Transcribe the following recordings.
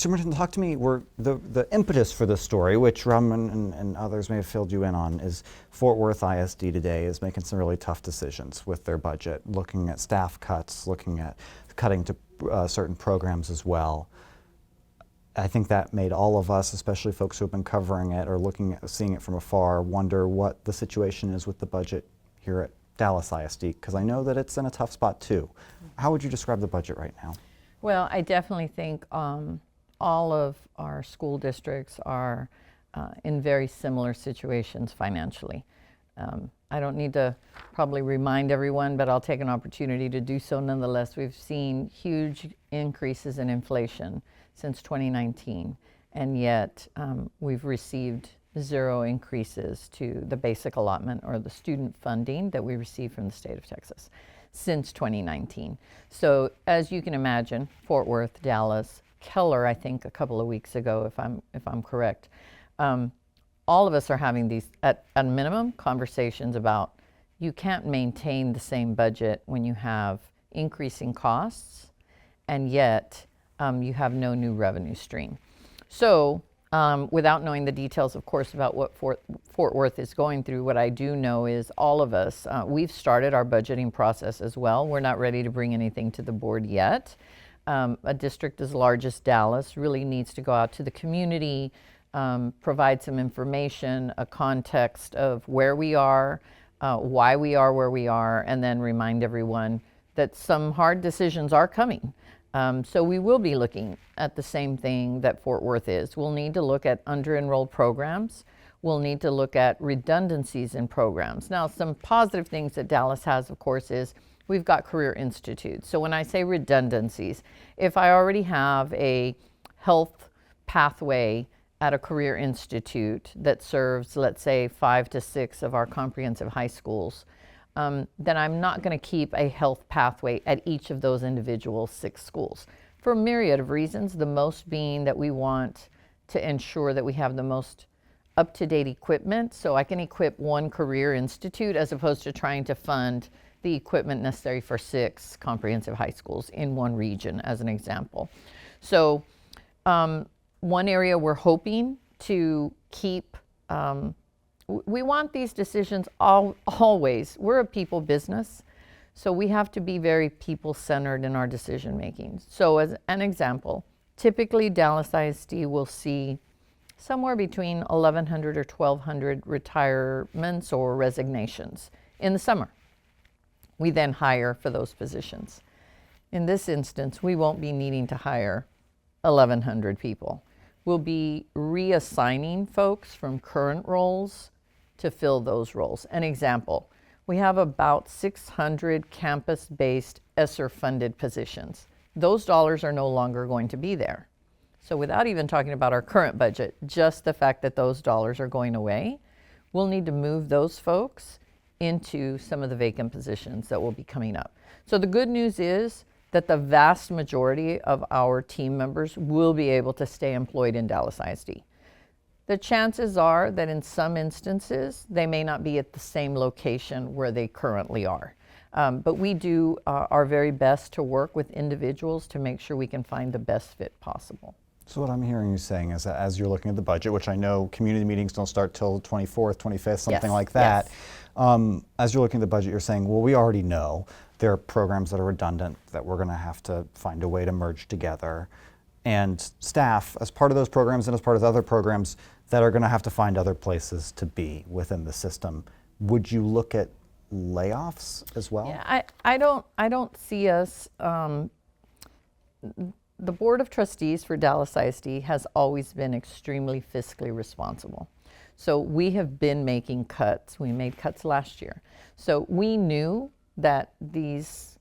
Superintendent, talk to me. The impetus for this story, which Robin and others may have filled you in on, is Fort Worth ISD today is making some really tough decisions with their budget, looking at staff cuts, looking at cutting to certain programs as well. I think that made all of us, especially folks who have been covering it or seeing it from afar, wonder what the situation is with the budget here at Dallas ISD, because I know that it's in a tough spot too. How would you describe the budget right now? Well, I definitely think all of our school districts are in very similar situations financially. I don't need to probably remind everyone, but I'll take an opportunity to do so nonetheless. We've seen huge increases in inflation since 2019, and yet we've received 0 increases to the basic allotment or the student funding that we receive from the state of Texas since 2019. So as you can imagine, Fort Worth, Dallas, Keller, I think a couple of weeks ago, if I'm correct, all of us are having these at a minimum conversations about you can't maintain the same budget when you have increasing costs and yet you have no new revenue stream. So without knowing the details, of course, about what Fort Worth is going through, what I do know is all of us, we've started our budgeting process as well. We're not ready to bring anything to the board yet. A district as large as Dallas really needs to go out to the community, provide some information, a context of where we are, why we are where we are, and then remind everyone that some hard decisions are coming. So we will be looking at the same thing that Fort Worth is. We'll need to look at under-enrolled programs. We'll need to look at redundancies in programs. Now, some positive things that Dallas has, of course, is we've got career institutes. So when I say redundancies, if I already have a health pathway at a career institute that serves, let's say, 5 to 6 of our comprehensive high schools, then I'm not going to keep a health pathway at each of those individual 6 schools for a myriad of reasons, the most being that we want to ensure that we have the most up-to-date equipment so I can equip one career institute as opposed to trying to fund the equipment necessary for 6 comprehensive high schools in one region, as an example. So one area we're hoping to keep, we want these decisions always. We're a people business, so we have to be very people-centered in our decision making. So as an example, typically Dallas ISD will see somewhere between 1,100 or 1,200 retirements or resignations in the summer. We then hire for those positions. In this instance, we won't be needing to hire 1,100 people. We'll be reassigning folks from current roles to fill those roles. An example, we have about 600 campus-based ESSER-funded positions. Those dollars are no longer going to be there. So without even talking about our current budget, just the fact that those dollars are going away, we'll need to move those folks into some of the vacant positions that will be coming up. So the good news is that the vast majority of our team members will be able to stay employed in Dallas ISD. The chances are that in some instances, they may not be at the same location where they currently are. But we do our very best to work with individuals to make sure we can find the best fit possible. So what I'm hearing you saying is that as you're looking at the budget, which I know community meetings don't start till the 24th, 25th, something like that. Yes. As you're looking at the budget, you're saying, well, we already know there are programs that are redundant that we're going to have to find a way to merge together. And staff, as part of those programs and as part of the other programs, that are going to have to find other places to be within the system. Would you look at layoffs as well? Yeah, I don't see us. The Board of Trustees for Dallas ISD has always been extremely fiscally responsible. So we have been making cuts. We made cuts last year. So we knew that these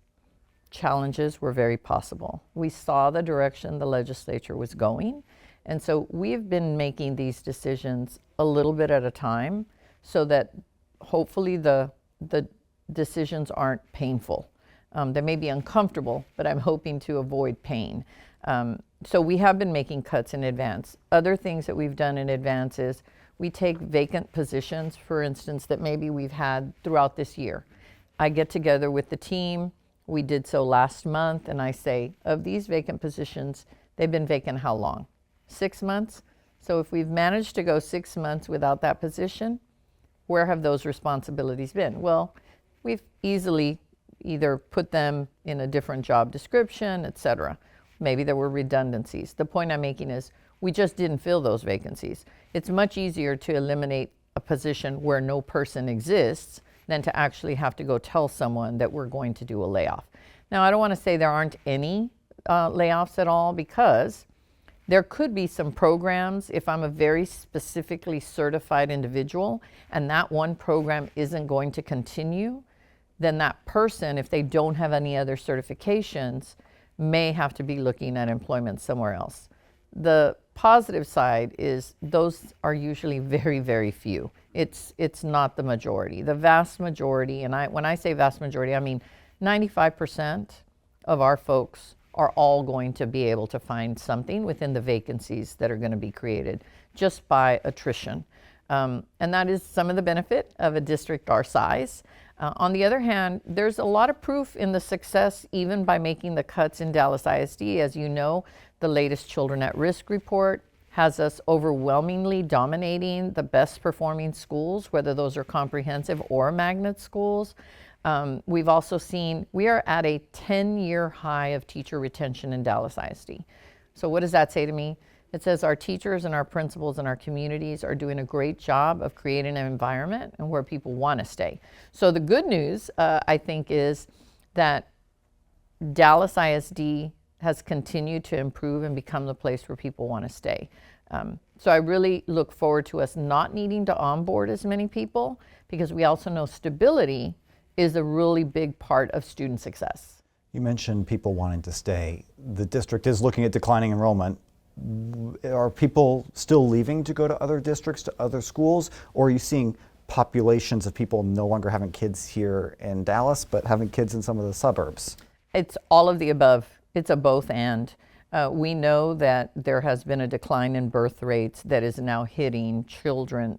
challenges were very possible. We saw the direction the legislature was going. And so we've been making these decisions a little bit at a time so that hopefully the decisions aren't painful. They may be uncomfortable, but I'm hoping to avoid pain. So we have been making cuts in advance. Other things that we've done in advance is we take vacant positions, for instance, that maybe we've had throughout this year. I get together with the team. We did so last month, and I say, of these vacant positions, They've been vacant how long? 6 months? So if we've managed to go 6 months without that position, where have those responsibilities been? Well, we've easily either put them in a different job description, et cetera. Maybe there were redundancies. The point I'm making is we just didn't fill those vacancies. It's much easier to eliminate a position where no person exists than to actually have to go tell someone that we're going to do a layoff. Now, I don't want to say there aren't any layoffs at all, because there could be some programs if I'm a very specifically certified individual and that one program isn't going to continue, then that person, if they don't have any other certifications, may have to be looking at employment somewhere else. The positive side is those are usually very, very few. It's not the majority. The vast majority, and when I say vast majority, I mean 95% of our folks are all going to be able to find something within the vacancies that are going to be created just by attrition. And that is some of the benefit of a district our size. On the other hand, there's a lot of proof in the success even by making the cuts in Dallas ISD. As you know, the latest Children at Risk report has us overwhelmingly dominating the best performing schools, whether those are comprehensive or magnet schools. We've also seen we are at a 10-year high of teacher retention in Dallas ISD. So what does that say to me? It says our teachers and our principals and our communities are doing a great job of creating an environment and where people want to stay. So the good news, I think, is that Dallas ISD has continued to improve and become the place where people want to stay. So I really look forward to us not needing to onboard as many people, because we also know stability is a really big part of student success. You mentioned people wanting to stay. The district is looking at declining enrollment. Are people still leaving to go to other districts, to other schools, or are you seeing populations of people no longer having kids here in Dallas, but having kids in some of the suburbs? It's all of the above. It's a both and. We know that there has been a decline in birth rates that is now hitting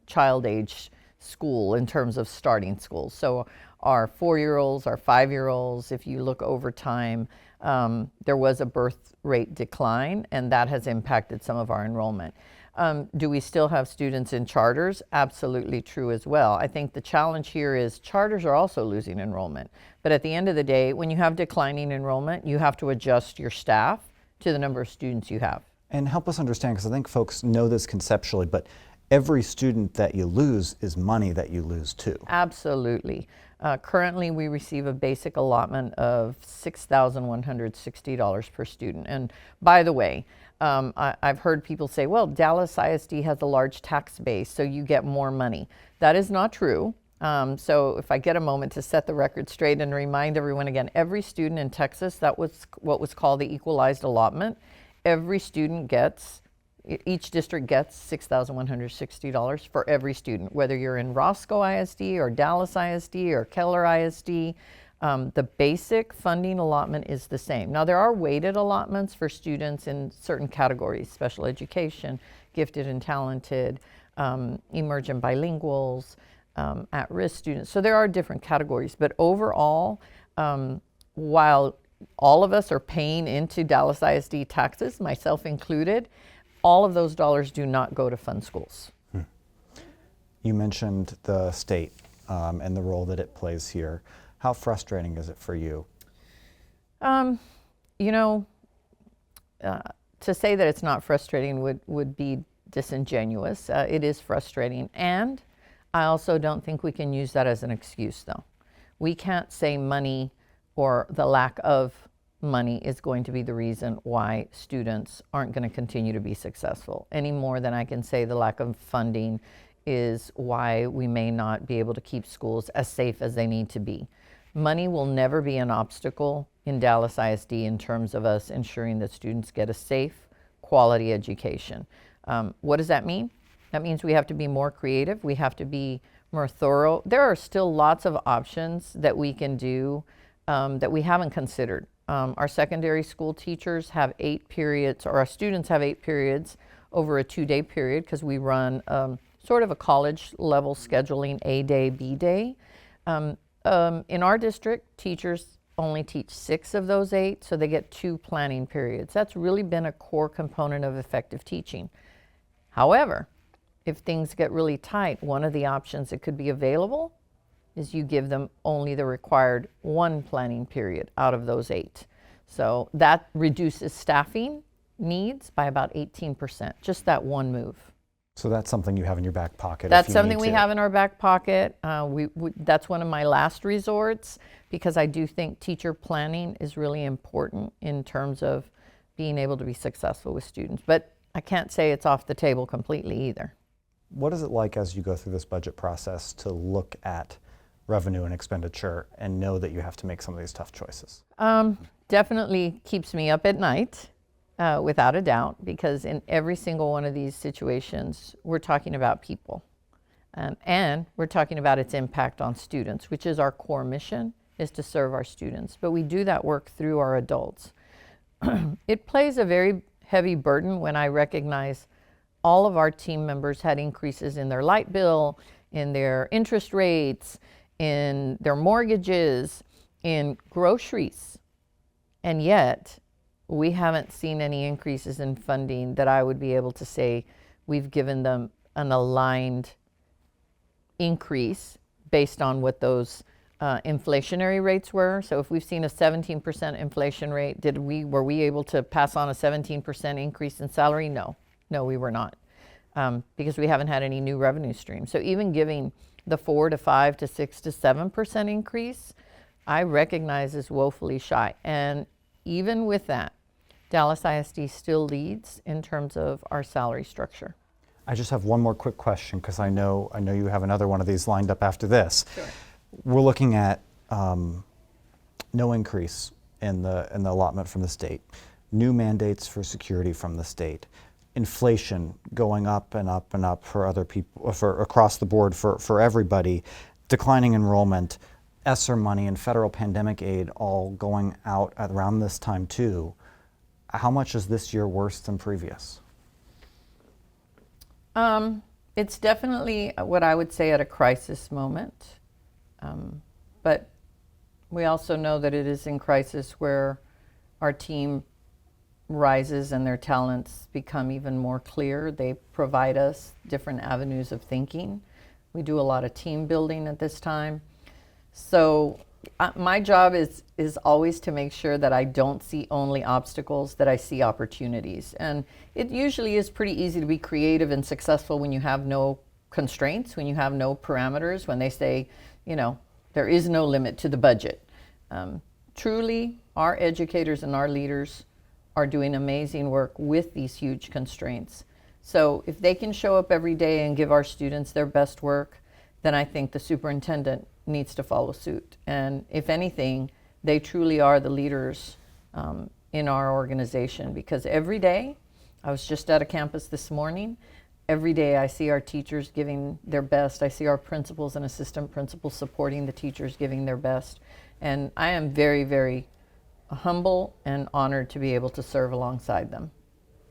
child age school in terms of starting school. So our 4-year-olds, our 5-year-olds, if you look over time, there was a birth rate decline, and that has impacted some of our enrollment. Do we still have students in charters? Absolutely true as well. I think the challenge here is charters are also losing enrollment. But at the end of the day, when you have declining enrollment, you have to adjust your staff to the number of students you have. And help us understand, because I think folks know this conceptually, but every student that you lose is money that you lose too. Absolutely. Currently, we receive a basic allotment of $6,160 per student. And by the way, I've heard people say, well, Dallas ISD has a large tax base, so you get more money. That is not true. So if I get a moment to set the record straight and remind everyone again, every student in Texas, that was what was called the equalized allotment. Every student gets, each district gets $6,160 for every student, whether you're in Roscoe ISD or Dallas ISD or Keller ISD. The basic funding allotment is the same. Now, there are weighted allotments for students in certain categories: special education, gifted and talented, emergent bilinguals, at-risk students. So there are different categories, but overall, while all of us are paying into Dallas ISD taxes, myself included, all of those dollars do not go to fund schools. You mentioned the state and the role that it plays here. How frustrating is it for you? You know, to say that it's not frustrating would be disingenuous. It is frustrating, and I also don't think we can use that as an excuse, though. We can't say money or the lack of money is going to be the reason why students aren't going to continue to be successful, any more than I can say the lack of funding is why we may not be able to keep schools as safe as they need to be. Money will never be an obstacle in Dallas ISD in terms of us ensuring that students get a safe, quality education. What does that mean? That means we have to be more creative. We have to be more thorough. There are still lots of options that we can do that we haven't considered. Our secondary school teachers have 8 periods, or our students have 8 periods over a 2-day period, because we run sort of a college level scheduling, A day, B day. In our district, teachers only teach 6 of those 8, so they get 2 planning periods. That's really been a core component of effective teaching. However, if things get really tight, one of the options that could be available is you give them only the required 1 planning period out of those 8. So that reduces staffing needs by about 18%, just that one move. So that's something you have in your back pocket. That's if you something need we to. have in our back pocket. That's one of my last resorts, because I do think teacher planning is really important in terms of being able to be successful with students. But I can't say it's off the table completely either. What is it like as you go through this budget process to look at revenue and expenditure and know that you have to make some of these tough choices? Definitely keeps me up at night, without a doubt, because in every single one of these situations, we're talking about people. And we're talking about its impact on students, which is our core mission, is to serve our students. But we do that work through our adults. It plays a very heavy burden when I recognize all of our team members had increases in their light bill, in their interest rates, in their mortgages, in groceries. And yet, we haven't seen any increases in funding that I would be able to say we've given them an aligned increase based on what those inflationary rates were. So if we've seen a 17% inflation rate, were we able to pass on a 17% increase in salary? No, we were not, because we haven't had any new revenue streams. So even giving the 4 to 5 to 6 to 7% increase, I recognize is woefully shy. And even with that, Dallas ISD still leads in terms of our salary structure. I just have one more quick question, because I know you have another one of these lined up after this. Sure. We're looking at no increase in the allotment from the state, new mandates for security from the state, inflation going up and up and up for other people, for across the board for everybody, declining enrollment, ESSER money and federal pandemic aid all going out at around this time too. How much is this year worse than previous? It's definitely what I would say at a crisis moment. But we also know that it is in crisis where our team rises and their talents become even more clear. They provide us different avenues of thinking. We do a lot of team building at this time. So my job is always to make sure that I don't see only obstacles, that I see opportunities. And it usually is pretty easy to be creative and successful when you have no constraints, when you have no parameters, when they say, there is no limit to the budget. Truly, our educators and our leaders are doing amazing work with these huge constraints. So if they can show up every day and give our students their best work, then I think the superintendent needs to follow suit. And if anything, they truly are the leaders in our organization, because every day, I was just at a campus this morning, every day I see our teachers giving their best. I see our principals and assistant principals supporting the teachers giving their best. And I am very, very humble and honored to be able to serve alongside them.